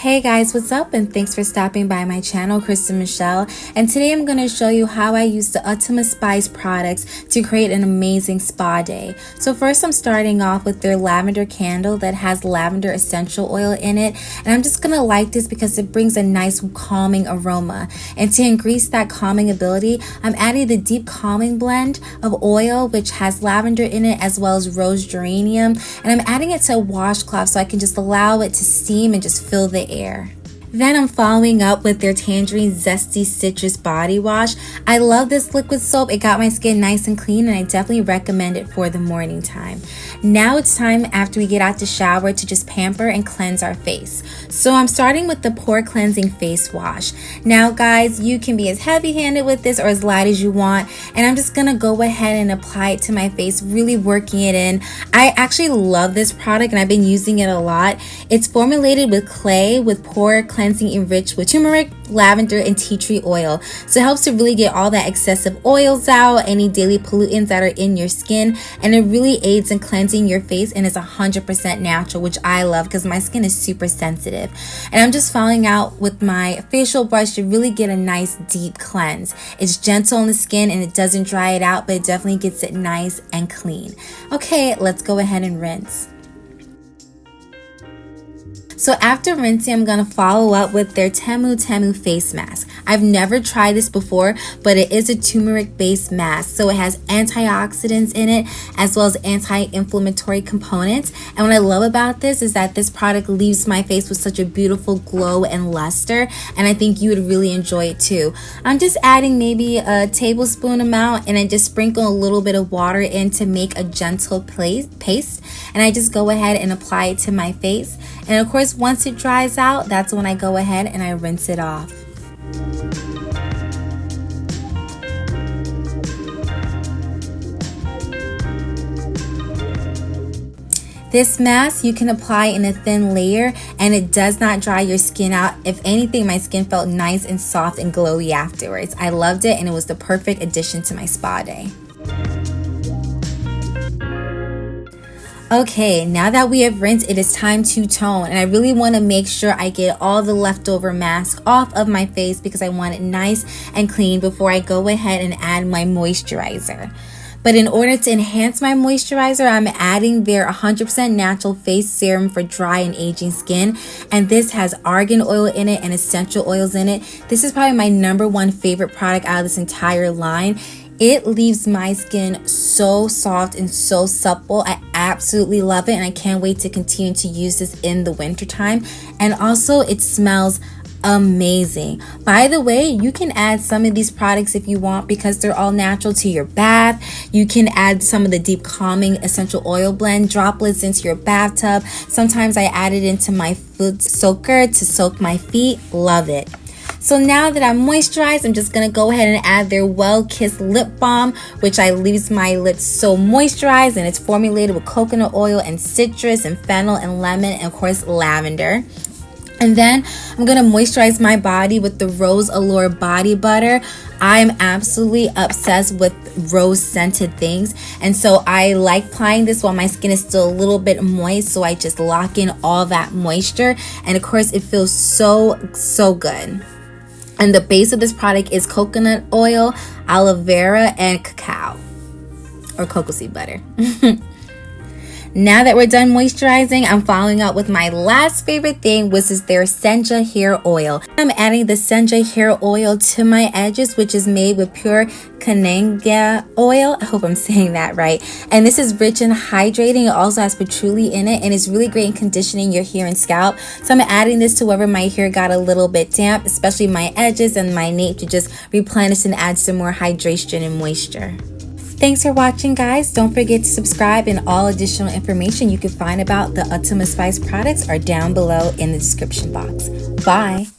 Hey guys, what's up? And thanks for stopping by my channel, CrystalMichelle. And today I'm going to show you how I use the Utama Spice products to create an amazing spa day. So first I'm starting off with their lavender candle that has lavender essential oil in it. And I'm just going to light this because it brings a nice calming aroma. And to increase that calming ability, I'm adding the deep calming blend of oil which has lavender in it as well as rose geranium. And I'm adding it to a washcloth so I can just allow it to steam and just fill the air. Then I'm following up with their Tangerine Zesty Citrus Body Wash. I love this liquid soap. It got my skin nice and clean and I definitely recommend it for the morning time. Now it's time after we get out the shower to just pamper and cleanse our face. So I'm starting with the Pore Cleansing Face Wash. Now guys, you can be as heavy-handed with this or as light as you want. And I'm just gonna go ahead and apply it to my face, really working it in. I actually love this product and I've been using it a lot. It's formulated with clay with pore cleansing enriched with turmeric, lavender, and tea tree oil. So it helps to really get all that excessive oils out, any daily pollutants that are in your skin, and it really aids in cleansing your face and it's 100% natural, which I love because my skin is super sensitive. And I'm just following out with my facial brush to really get a nice deep cleanse. It's gentle on the skin and it doesn't dry it out, but it definitely gets it nice and clean. Okay, let's go ahead and rinse. So after rinsing, I'm going to follow up with their Temu face mask. I've never tried this before, but it is a turmeric-based mask. So it has antioxidants in it as well as anti-inflammatory components. And what I love about this is that this product leaves my face with such a beautiful glow and luster. And I think you would really enjoy it too. I'm just adding maybe a tablespoon amount and I just sprinkle a little bit of water in to make a gentle paste. And I just go ahead and apply it to my face. And of course, once it dries out, that's when I go ahead and I rinse it off. This mask you can apply in a thin layer and it does not dry your skin out. If anything, my skin felt nice and soft and glowy afterwards. I loved it and it was the perfect addition to my spa day. Okay, now that we have rinsed, it is time to tone. And I really want to make sure I get all the leftover mask off of my face because I want it nice and clean before I go ahead and add my moisturizer. But in order to enhance my moisturizer, I'm adding their 100% natural face serum for dry and aging skin. And this has argan oil in it and essential oils in it. This is probably my #1 favorite product out of this entire line. It leaves my skin so soft and so supple. I absolutely love it and I can't wait to continue to use this in the winter time. And also it smells amazing. By the way, you can add some of these products if you want because they're all natural to your bath. You can add some of the deep calming essential oil blend droplets into your bathtub. Sometimes I add it into my foot soaker to soak my feet. Love it. So now that I'm moisturized, I'm just going to go ahead and add their Well Kissed Lip Balm, which leaves my lips so moisturized, and it's formulated with coconut oil and citrus and fennel and lemon and of course lavender. And then I'm going to moisturize my body with the Rose Allure Body Butter. I'm absolutely obsessed with rose scented things. And so I like applying this while my skin is still a little bit moist. So I just lock in all that moisture. And of course it feels so good. And the base of this product is coconut oil, aloe vera, and cacao or cocoa seed butter. Now that we're done moisturizing, I'm following up with my last favorite thing, which is their Senja Hair Oil. I'm adding the Senja Hair Oil to my edges, which is made with pure Kananga oil. I hope I'm saying that right. And this is rich and hydrating. It also has patchouli in it and it's really great in conditioning your hair and scalp. So I'm adding this to wherever my hair got a little bit damp, especially my edges and my nape, to just replenish and add some more hydration and moisture. Thanks for watching, guys. Don't forget to subscribe, and all additional information you can find about the Utama Spice products are down below in the description box. Bye.